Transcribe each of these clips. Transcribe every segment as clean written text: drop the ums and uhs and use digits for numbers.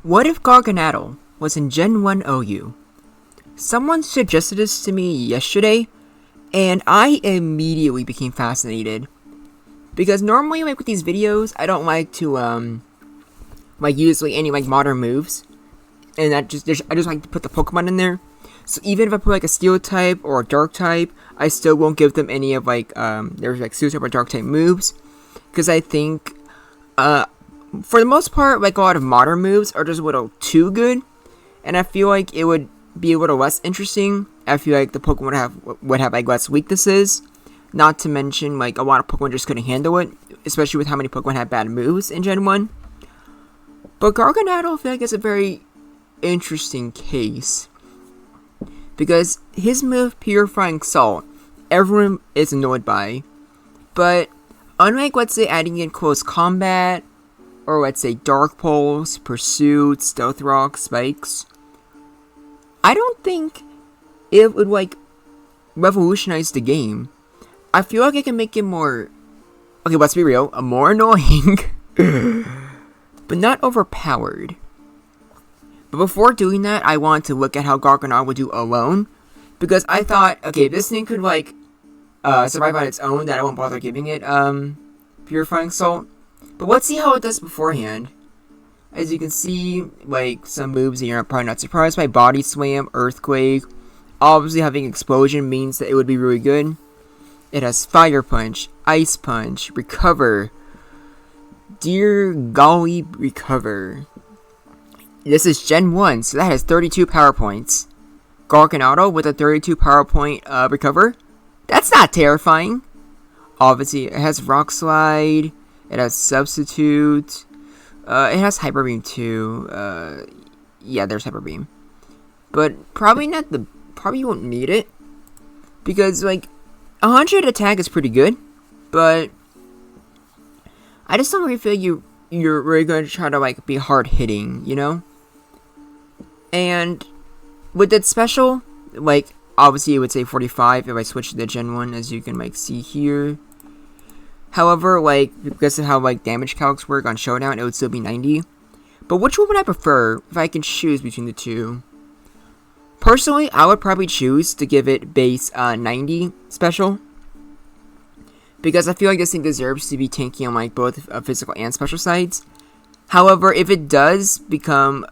What if Garganacl was in Gen 1 OU? Someone suggested this to me yesterday, and I immediately became fascinated. Because normally, with these videos, I don't like to, use, any, modern moves. And I just like to put the Pokemon in there. So even if I put, a Steel type or a Dark type, I still won't give them any of, there's, Steel type or Dark type moves. Because I think, for the most part, a lot of modern moves are just a little too good. And I feel like it would be a little less interesting. I feel like the Pokemon would have less weaknesses. Not to mention, a lot of Pokemon just couldn't handle it. Especially with how many Pokemon had bad moves in Gen 1. But Garganacl, I feel like, is a very interesting case. Because his move, Purifying Salt, everyone is annoyed by. But unlike, let's say, adding in Close Combat, or let's say Dark Pulse, Pursuit, Stealth Rock, Spikes, I don't think it would, revolutionize the game. I feel like it can make it more, okay, let's be real, more annoying, but not overpowered. But before doing that, I wanted to look at how Garganacl would do alone, because I thought, okay, if this thing could, survive on its own, that I won't bother giving it, Purifying Salt. But let's see how it does beforehand. As you can see, some moves that you're probably not surprised by. Body Slam, Earthquake. Obviously, having Explosion means that it would be really good. It has Fire Punch, Ice Punch, Recover. Dear golly, Recover. This is Gen 1, so that has 32 power points. Garganacl with a 32 power point Recover. That's not terrifying. Obviously, it has Rock Slide. It has Substitute. It has Hyper Beam too. Yeah, there's Hyper Beam. But probably you won't need it. Because, 100 attack is pretty good. But I just don't really feel you're really going to try to, be hard hitting, you know? And with that special, obviously it would say 45 if I switch to the Gen 1, as you can, see here. However, because of how, damage calcs work on Showdown, it would still be 90. But which one would I prefer if I can choose between the two? Personally, I would probably choose to give it base 90 special. Because I feel like this thing deserves to be tanky on, both physical and special sides. However, if it does become,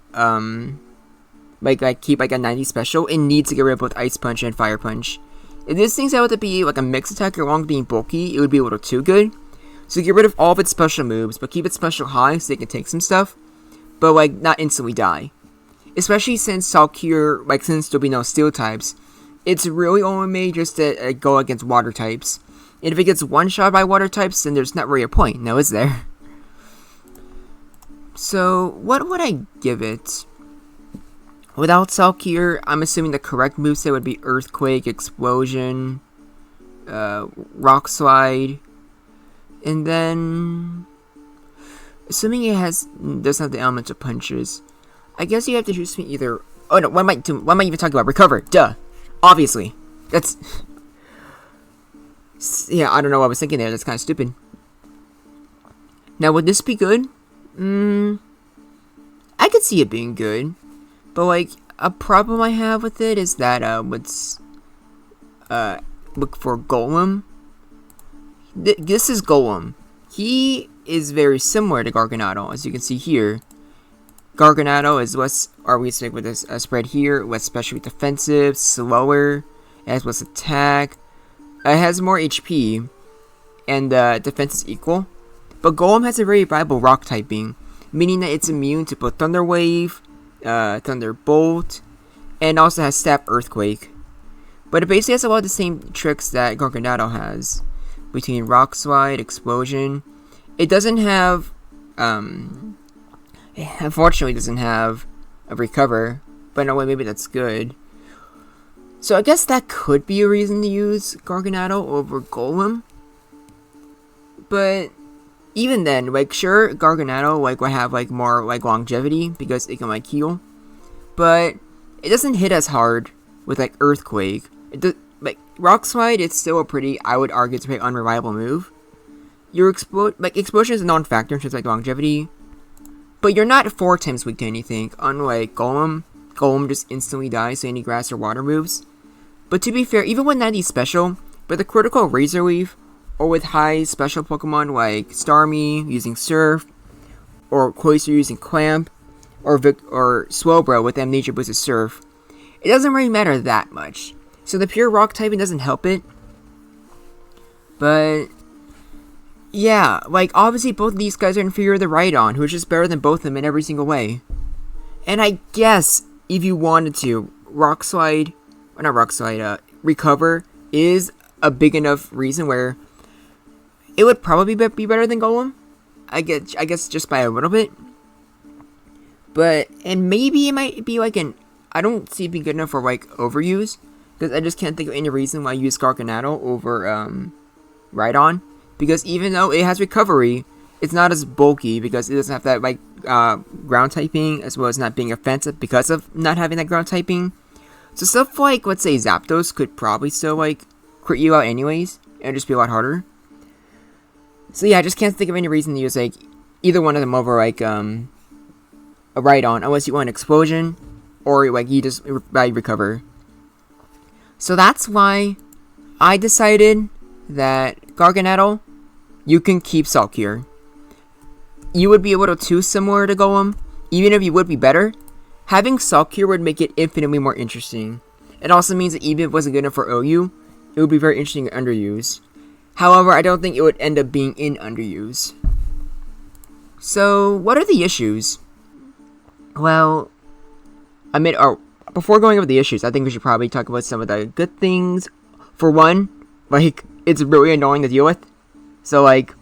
keep, a 90 special, it needs to get rid of both Ice Punch and Fire Punch. If this thing's able to be, a mixed attacker along being bulky, it would be a little too good. So get rid of all of its special moves, but keep its special high so it can take some stuff. But, not instantly die. Especially since Salcure, since there'll be no Steel types, it's really only made just to go against Water types. And if it gets one-shot by Water types, then there's not really a point, now is there? So, what would I give it? Without Salcure, I'm assuming the correct moveset would be Earthquake, Explosion, Rock Slide, and then, assuming it doesn't have the element of punches, I guess you have to choose me either. Oh no, what am I even talking about? Recover, duh, obviously. That's, yeah, I don't know what I was thinking there. That's kind of stupid. Now, would this be good? I could see it being good. But, a problem I have with it is that, look for Golem. This is Golem. He is very similar to Garganacl, as you can see here. Garganacl is less, or we stick with this spread here, less specially defensive, slower, it has less attack, it has more HP, and defense is equal. But Golem has a very viable rock typing, meaning that it's immune to both Thunder Wave, Thunderbolt, and also has Step Earthquake. But it basically has a lot of the same tricks that Garganacl has, between Rock Slide, Explosion. It doesn't have, unfortunately doesn't have a Recover, but in a way maybe that's good. So I guess that could be a reason to use Garganacl over Golem. But even then, sure, Garganacl, would have, more, longevity, because it can, heal. But it doesn't hit as hard with, Earthquake. Rock Slide, it's still a pretty, I would argue, it's a pretty unreliable move. Your Explosion is a non-factor in terms of, longevity. but you're not 4 times weak to anything. Unlike Golem, Golem just instantly dies to any grass or water moves. But to be fair, even when 90 special, with a critical Razor Leaf, or with high special Pokemon like Starmie using Surf, or Cloyster using Clamp, or Swelbro with Amnesia boosted Surf, it doesn't really matter that much. So the pure rock typing doesn't help it. But yeah, like obviously both of these guys are inferior to the Rhydon, who is just better than both of them in every single way. And I guess if you wanted to, Recover is a big enough reason where it would probably be better than Golem. I guess just by a little bit. But, and maybe it might be like I don't see it being good enough for like overuse, because I just can't think of any reason why I use GARGANACL over Rhydon, because even though it has recovery, it's not as bulky because it doesn't have that like ground typing, as well as not being offensive because of not having that ground typing. So stuff like, let's say Zapdos could probably still like crit you out anyways, and just be a lot harder. So yeah, I just can't think of any reason to use like either one of them over like a Rhydon, unless you want Explosion, or like you just recover. So that's why I decided that GARGANACL, you can keep Salt Cure. You would be a little too similar to Golem. Even if you would be better, having Salt Cure would make it infinitely more interesting. It also means that even if it wasn't good enough for OU, it would be very interesting in underuse. However, I don't think it would end up being in underuse. So, what are the issues? Well, before going over the issues, I think we should probably talk about some of the good things. For one, like, it's really annoying to deal with. So, like,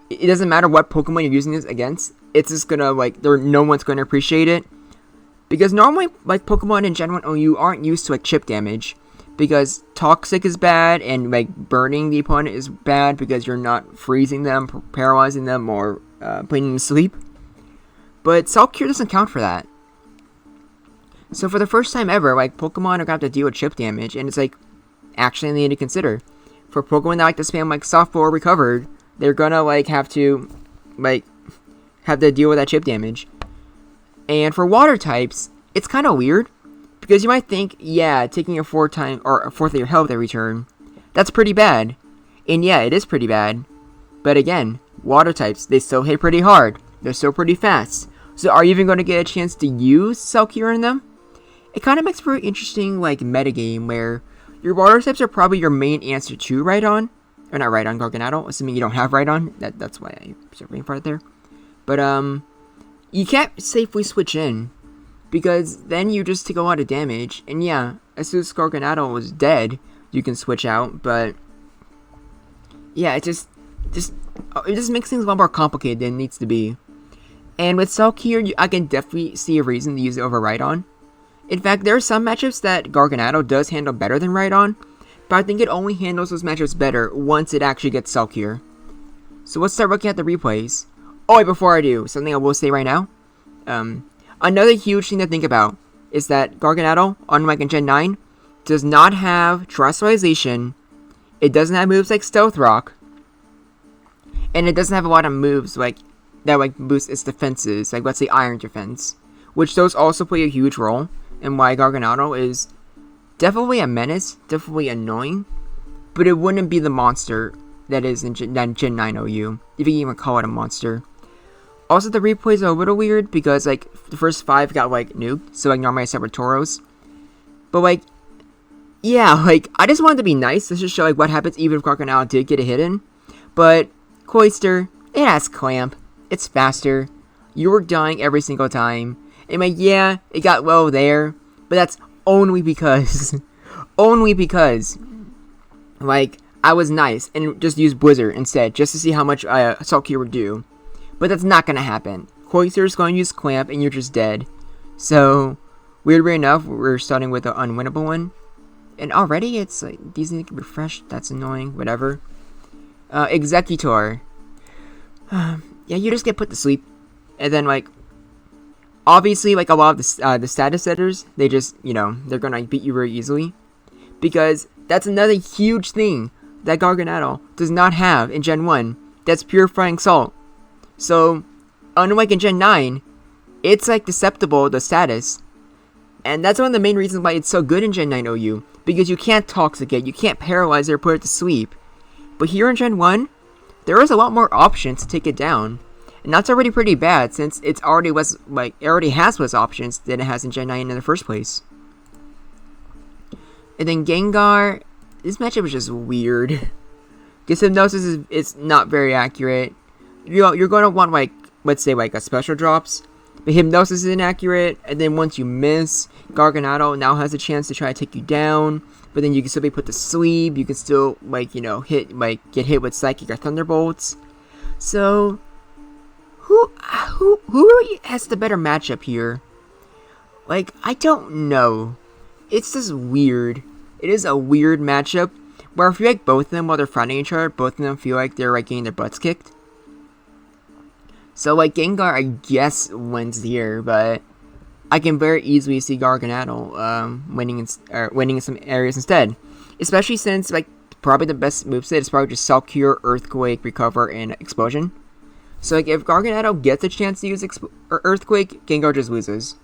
it doesn't matter what Pokemon you're using this against. It's just gonna, like, no one's gonna appreciate it. Because normally, like, Pokemon in Gen 1 OU aren't used to, like, chip damage. Because Toxic is bad, and, like, burning the opponent is bad because you're not freezing them, paralyzing them, or putting them to sleep. But Salt Cure doesn't count for that. So for the first time ever, like, Pokemon are gonna have to deal with chip damage, and it's, like, actually something to consider. For Pokemon that like to spam, like, Softball or Recovered, they're gonna, like, have to deal with that chip damage. And for water types, it's kind of weird, because you might think, yeah, taking a fourth of your health every turn, that's pretty bad. And yeah, it is pretty bad. But again, water types, they still hit pretty hard. They're still pretty fast. So are you even going to get a chance to use Salt Cure in them? It kind of makes for an interesting, like, metagame where your water types are probably your main answer to Rhydon. Or not Rhydon, GARGANACL, assuming you don't have Rhydon. That's why I put a part there. But, you can't safely switch in, because then you just take a lot of damage. And yeah, as soon as GARGANACL was dead, you can switch out. But yeah, it just makes things a lot more complicated than it needs to be. And with Salt Cure, I can definitely see a reason to use it over Rhydon. In fact, there are some matchups that GARGANACL does handle better than Rhydon, but I think it only handles those matchups better once it actually gets Salt Cure. So let's start looking at the replays. Oh wait, before I do, something I will say right now. Another huge thing to think about is that GARGANACL, unlike in Gen 9, does not have Terrestrialization, it doesn't have moves like Stealth Rock, and it doesn't have a lot of moves like that boost its defenses, like let's say Iron Defense, which those also play a huge role in why GARGANACL is definitely a menace, definitely annoying, but it wouldn't be the monster that is in Gen 9 OU, if you can even call it a monster. Also, the replays are a little weird because, like, the first 5 got, like, nuked, so, like, normally I start with Tauros. But, like, yeah, like, I just wanted to be nice. This just show, like, what happens even if GARGANACL did get a hit in. But, Cloyster, it has Clamp. It's faster. You were dying every single time. And, like, yeah, it got low there, but that's only because, like, I was nice and just used Blizzard instead, just to see how much Salt Cure would do. But that's not going to happen. Cloyster's going to use Clamp, and you're just dead. So, weirdly enough, we're starting with an unwinnable one. And already, it's like, these need to be refreshed. That's annoying. Whatever. Executor. Yeah, you just get put to sleep. And then, like, obviously, like, a lot of the status setters, they just, you know, they're going to like, beat you very easily. Because that's another huge thing that GARGANACL does not have in Gen 1. That's Purifying Salt. So, unlike in Gen 9, it's like susceptible to status. And that's one of the main reasons why it's so good in Gen 9 OU. Because you can't toxicate, you can't paralyze it or put it to sleep. But here in Gen 1, there is a lot more options to take it down. And that's already pretty bad since it already has less options than it has in Gen 9 in the first place. And then Gengar, this matchup is just weird. Because Hypnosis is not very accurate. You're going to want, like, let's say, like, a special drops. But Hypnosis is inaccurate, and then once you miss, Garganacl now has a chance to try to take you down. But then you can still be put to sleep. You can still, like, you know, get hit with Psychic or Thunderbolts. So, who really has the better matchup here? Like, I don't know. It's just weird. It is a weird matchup where I feel like both of them, while they're fighting each other, both of them feel like they're like getting their butts kicked. So, like, Gengar, I guess, wins here, but I can very easily see Garganacl winning in some areas instead. Especially since, like, probably the best moveset is probably just Self Cure, Earthquake, Recover, and Explosion. So, like, if Garganacl gets a chance to use Earthquake, Gengar just loses.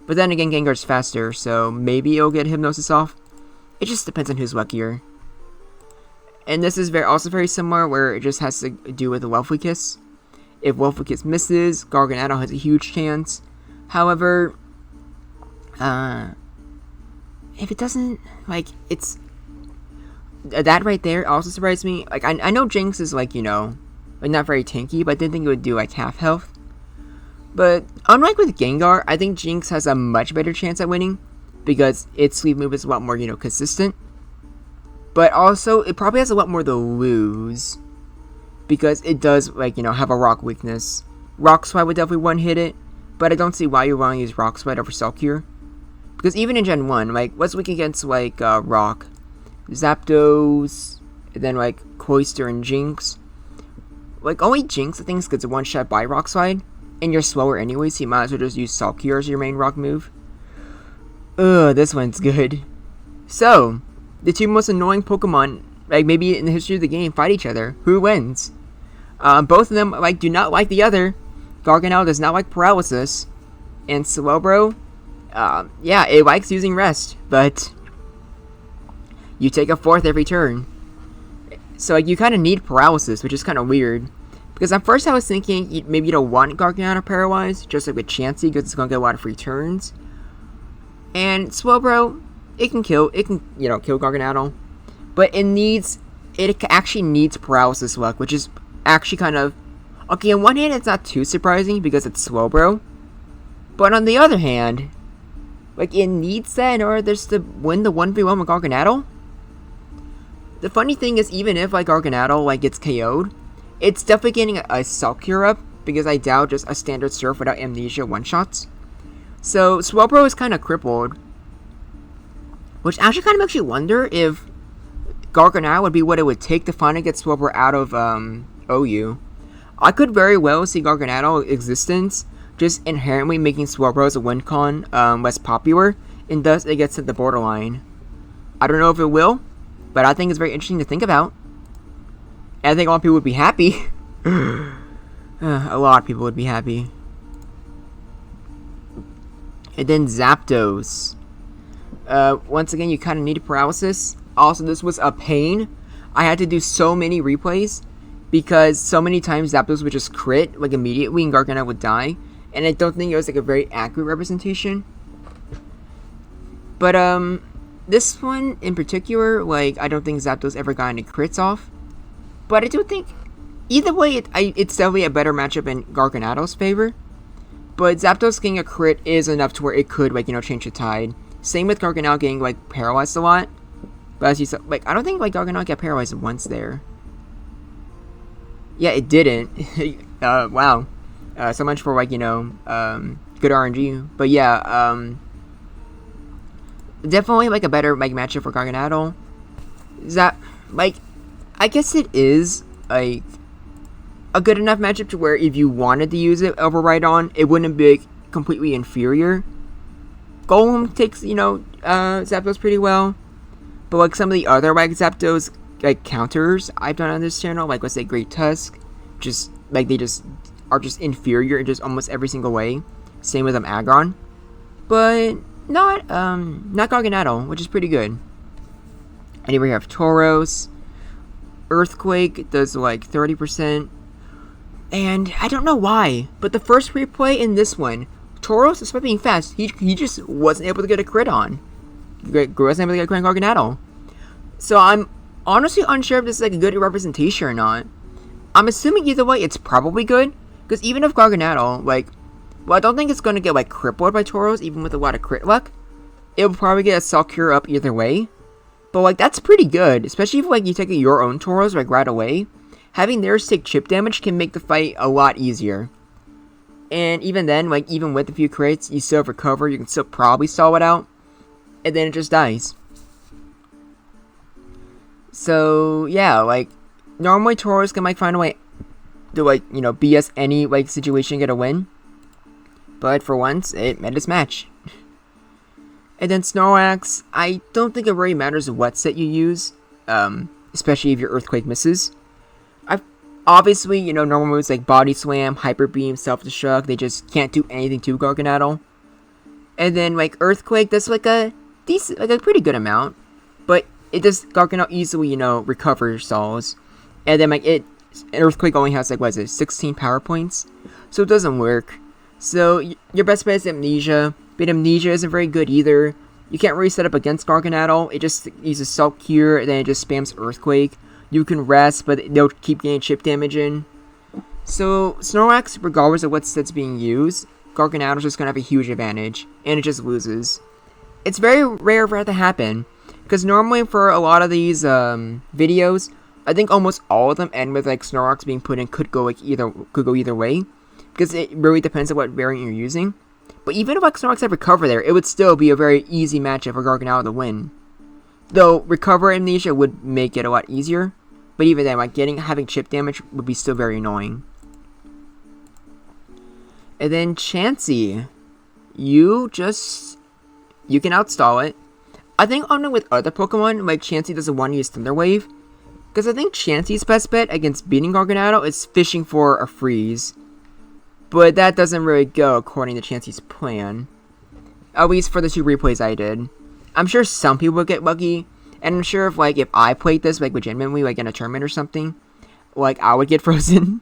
But then again, Gengar's faster, so maybe it'll get Hypnosis off. It just depends on who's luckier. And this is also very similar, where it just has to do with the Wealthy Kiss. If Wealthy Kiss misses, Garganacl has a huge chance. However, if it doesn't, like, it's... That right there also surprised me. Like, I know Jinx is, like, you know, like, not very tanky, but I didn't think it would do, like, half health. But, unlike with Gengar, I think Jinx has a much better chance at winning. Because its sleep move is a lot more, you know, consistent. But also, it probably has a lot more to lose. Because it does, like, you know, have a rock weakness. Rock Slide would definitely one-hit it. But I don't see why you want to use Rock Slide over Self Cure. Because even in Gen 1, like, what's weak against, like, Rock? Zapdos, and then, like, Cloyster and Jinx. Like, only Jinx, I think, gets a one-shot by Rock Slide. And you're slower anyway, so you might as well just use Self Cure as your main rock move. Ugh, this one's good. So, the two most annoying Pokemon, like, maybe in the history of the game, fight each other. Who wins? Both of them, like, do not like the other. Garganacl does not like Paralysis. And Slowbro, yeah, it likes using Rest, but you take a fourth every turn. So, like, you kind of need Paralysis, which is kind of weird. Because at first I was thinking maybe you don't want Garganacl paralyzed, just like with Chansey, because it's going to get a lot of free turns. And Slowbro, it can, you know, kill Garganacl. But it actually needs Paralysis luck, which is actually kind of... Okay, on one hand, it's not too surprising because it's Slowbro. But on the other hand, like, it needs that in order to win the 1v1 with Garganacl. The funny thing is, even if, like, Garganacl, like, gets KO'd, it's definitely getting a Self Cure up, because I doubt just a standard Surf without Amnesia one-shots. So, Slowbro is kind of crippled. Which actually kind of makes you wonder if Garganacl would be what it would take to finally get Slowbro out of OU. I could very well see Garganacl existence just inherently making Slowbro as a win con less popular, and thus it gets to the borderline. I don't know if it will, but I think it's very interesting to think about. And I think a lot of people would be happy. A lot of people would be happy. And then Zapdos. Once again, you kind of need Paralysis. Also, this was a pain. I had to do so many replays because so many times Zapdos would just crit, like, immediately, and Garganacl would die. And I don't think it was, like, a very accurate representation. But, this one in particular, like, I don't think Zapdos ever got any crits off. But I do think, either way, it's definitely a better matchup in Garganacl's favor. But Zapdos getting a crit is enough to where it could, like, you know, change the tide. Same with Garganacl getting, like, paralyzed a lot. But as you said, like, I don't think, like, Garganacl got paralyzed once there. Yeah, it didn't. Wow. So much for, like, you know, good RNG. But yeah, definitely, like, a better, like, matchup for Garganacl. Like, I guess it is, like, a good enough matchup to where if you wanted to use it over Rhydon, it wouldn't be, like, completely inferior. Golem takes, you know, Zapdos pretty well. But, like, some of the other, like, Zapdos, like, counters I've done on this channel, like, let's say Great Tusk, just, like, they just are just inferior in just almost every single way. Same with Aggron. But not Garganacl, which is pretty good. And here we have Tauros. Earthquake does like 30%. And I don't know why, but the first replay in this one, Tauros, despite being fast, he just wasn't able to get a crit on. He wasn't able to get a crit on Garganacl. So I'm honestly unsure if this is like a good representation or not. I'm assuming either way it's probably good, because even if Garganacl, like, well, I don't think it's going to get like crippled by Tauros, even with a lot of crit luck. It will probably get a Cell Cure up either way. But like, that's pretty good, especially if like you take your own Tauros like right away. Having theirs take chip damage can make the fight a lot easier. And even then, like, even with a few crits, you still have Recover, you can still probably stall it out. And then it just dies. So, yeah, like, normally Tauros can, like, find a way to, like, you know, BS any, like, situation and get a win. But for once, it met its match. And then Snorlax, I don't think it really matters what set you use. Especially if your Earthquake misses. Obviously, you know, normal moves like Body Slam, Hyper Beam, Self-Destruct, they just can't do anything to Garganacl. And then, like, Earthquake, that's like a decent, like a pretty good amount. But it does, Garganacl easily, you know, recover stalls. And then, like, an Earthquake only has, like, what is it, 16 power points? So it doesn't work. So, your best bet is Amnesia. But Amnesia isn't very good either. You can't really set up against Garganacl. It just uses Salt Cure, and then it just spams Earthquake. You can rest, but they'll keep getting chip damage in. So, Snorlax, regardless of what set's being used, Garganacl is just going to have a huge advantage, and it just loses. It's very rare for that to happen, because normally for a lot of these videos, I think almost all of them end with like Snorlax being put in could go either way, because it really depends on what variant you're using. But even if like Snorlax had Recover there, it would still be a very easy matchup for Garganacl to win. Though Recover Amnesia would make it a lot easier. But even then, like, having chip damage would be still very annoying. And then Chansey. You can outstall it. I think only with other Pokemon, like Chansey doesn't want to use Thunder Wave. Because I think Chansey's best bet against beating Garganacl is fishing for a freeze. But that doesn't really go according to Chansey's plan. At least for the 2 replays I did. I'm sure some people would get lucky. And I'm sure if I played this, like, legitimately, like, in a tournament or something, like, I would get frozen.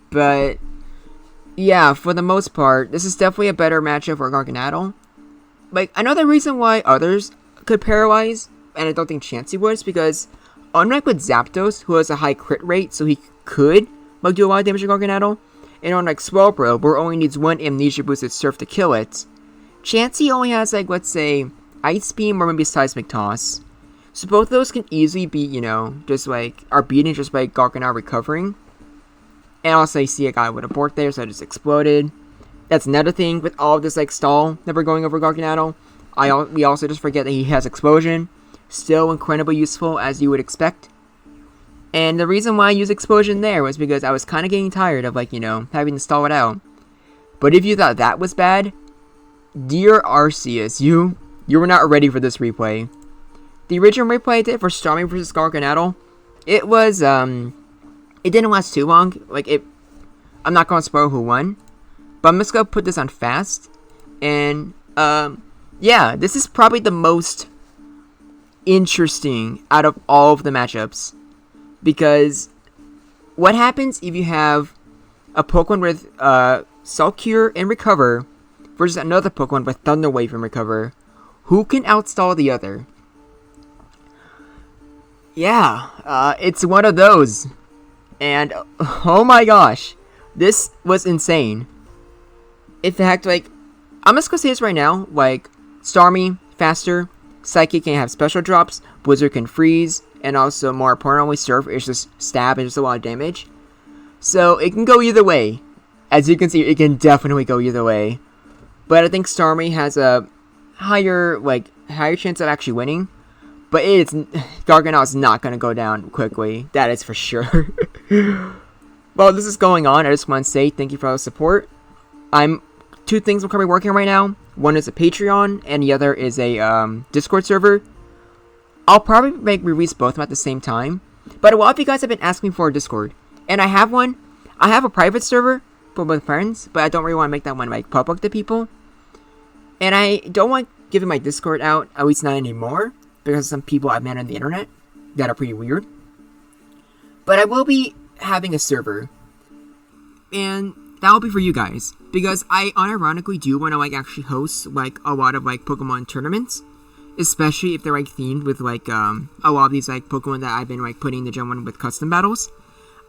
But, yeah, for the most part, this is definitely a better matchup for Garganacl. Like, I know the reason why others could paralyze, and I don't think Chansey would, is because, unlike with Zapdos, who has a high crit rate, so he could, like, do a lot of damage to Garganacl, and on, like, Swellbro, where it only needs 1 Amnesia boosted Surf to kill it, Chansey only has, like, let's say, Ice Beam or maybe Seismic Toss. So both of those can easily be, you know, just like, are beaten just by Garganacl recovering. And also I see a guy with a board there, so I just exploded. That's another thing with all of this, like, stall that we're going over Garganacl. We also just forget that he has Explosion. Still incredibly useful, as you would expect. And the reason why I used Explosion there was because I was kind of getting tired of, like, you know, having to stall it out. But if you thought that was bad, dear Arceus, you were not ready for this replay. The original replay I did for Starmie vs. Garganacl, it was, it didn't last too long. Like, I'm not going to spoil who won. But I'm just going to put this on fast. And, yeah, this is probably the most interesting out of all of the matchups. Because, what happens if you have a Pokemon with, Salt Cure and Recover versus another Pokemon with Thunder Wave and Recover? Who can outstall the other? Yeah, it's one of those. And, oh my gosh, this was insane. In fact, like, I'm just gonna say this right now, like, Starmie, faster, Psychic can have special drops, Blizzard can freeze, and also, more importantly, Surf is just stab and just a lot of damage. So, it can go either way. As you can see, it can definitely go either way. But I think Starmie has a higher chance of actually winning. But Garganacl is not going to go down quickly. That is for sure. While this is going on, I just want to say thank you for all the support. 2 things I'm currently working on right now. One is a Patreon, and the other is a Discord server. I'll probably release both of them at the same time. But a lot of you guys have been asking for a Discord. And I have one. I have a private server, but with friends, but I don't really want to make that one like public to people. And I don't want giving my Discord out, at least not anymore, because some people I've met on the internet that are pretty weird. But I will be having a server, and that'll be for you guys, because I unironically do want to like actually host like a lot of like Pokemon tournaments, especially if they're like themed with like a lot of these like Pokemon that I've been like putting in the Gen 1 with custom battles.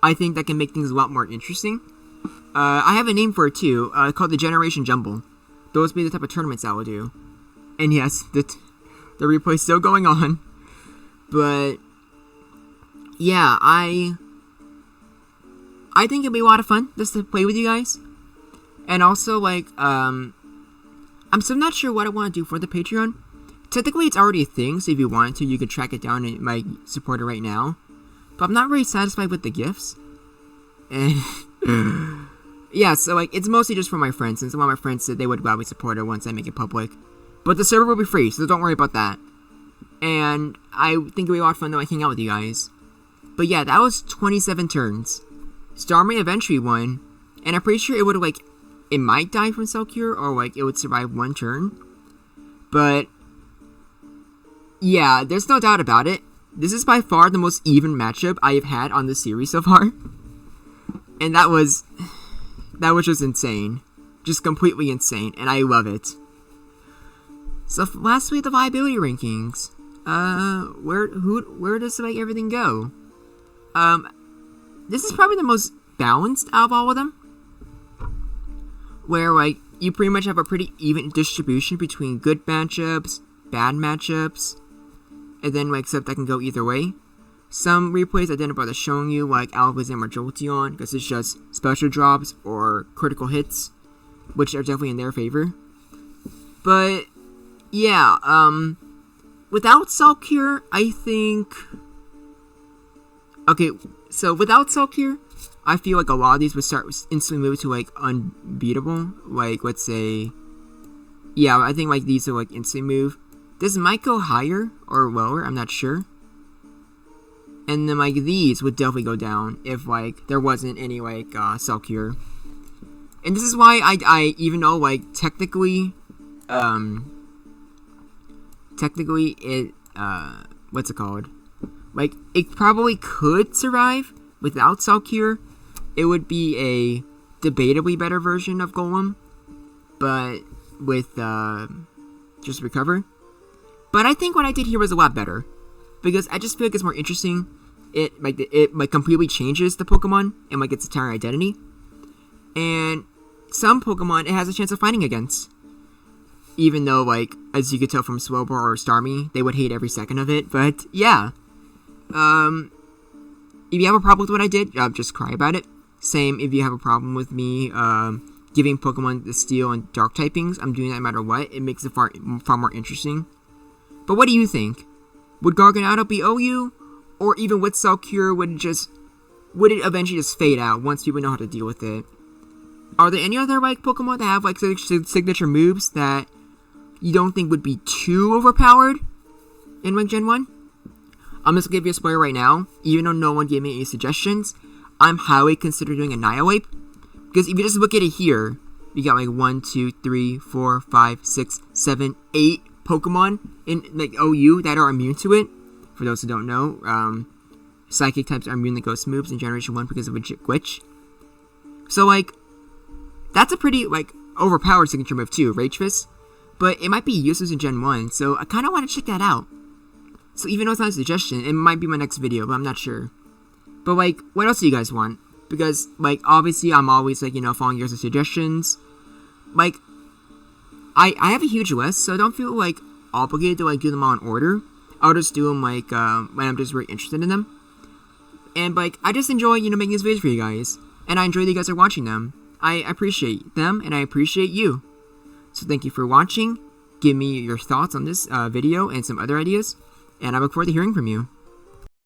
I think that can make things a lot more interesting. I have a name for it too, called the Generation Jumble. Those be the type of tournaments I will do. And yes, the replay's still going on. But yeah, I think it'll be a lot of fun just to play with you guys. And also, like, I'm still not sure what I want to do for the Patreon. Technically, it's already a thing, so if you wanted to, you could track it down and like support it right now. But I'm not really satisfied with the gifts. And yeah, so like, it's mostly just for my friends, since some of my friends said they would gladly support it once I make it public. But the server will be free, so don't worry about that. And I think it'll be a lot of fun to like hang out with you guys. But yeah, that was 27 turns. Starmie eventually won, and I'm pretty sure it would like, it might die from Cell Cure, or like it would survive one turn. But yeah, there's no doubt about it. This is by far the most even matchup I have had on this series so far. And that was just insane. Just completely insane, and I love it. So lastly, the viability rankings. Where does like everything go? This is probably the most balanced out of all of them. Where like you pretty much have a pretty even distribution between good matchups, bad matchups, and then like stuff that can go either way. Some replays I didn't bother showing you, like Alakazam or Jolteon, because it's just special drops or critical hits, which are definitely in their favor. But yeah, without Cell Cure, I think. Okay, so without Cell Cure, I feel like a lot of these would start instantly move to like unbeatable. Like, let's say, yeah, I think like these are like instant move. This might go higher or lower, I'm not sure. And then like these would definitely go down if like there wasn't any like Cell Cure. And this is why I even though like technically it what's it called? Like it probably could survive without Cell Cure. It would be a debatably better version of Golem, but with just Recover. But I think what I did here was a lot better, because I just feel like it's more interesting. It completely changes the Pokemon and like its entire identity. And some Pokemon it has a chance of fighting against. Even though, like, as you could tell from Slowbro or Starmie, they would hate every second of it. But yeah. If you have a problem with what I did, just cry about it. Same if you have a problem with me giving Pokemon the Steel and Dark typings. I'm doing that no matter what. It makes it far more interesting. But what do you think? Would Garganacl be OU? Or even with Cell Cure, would it eventually just fade out once people know how to deal with it? Are there any other like Pokemon that have like signature moves that you don't think would be too overpowered in like Gen 1? I'm just gonna give you a spoiler right now. Even though no one gave me any suggestions, I'm highly considering doing Annihilate. Because if you just look at it here, you got like 1, 2, 3, 4, 5, 6, 7, 8 Pokemon in like OU that are immune to it. For those who don't know, Psychic types are immune to Ghost moves in Generation 1 because of a glitch. So like, that's a pretty like overpowered signature move too, Rage Fist. But it might be useless in Gen 1, so I kind of want to check that out. So even though it's not a suggestion, it might be my next video, but I'm not sure. But like, what else do you guys want? Because like, obviously I'm always like, you know, following your suggestions. Like, I have a huge list, so I don't feel like obligated to like do them all in order. I'll just do them like when I'm just very interested in them. And like, I just enjoy, you know, making these videos for you guys. And I enjoy that you guys are watching them. I appreciate them, and I appreciate you. So thank you for watching. Give me your thoughts on this video and some other ideas. And I look forward to hearing from you.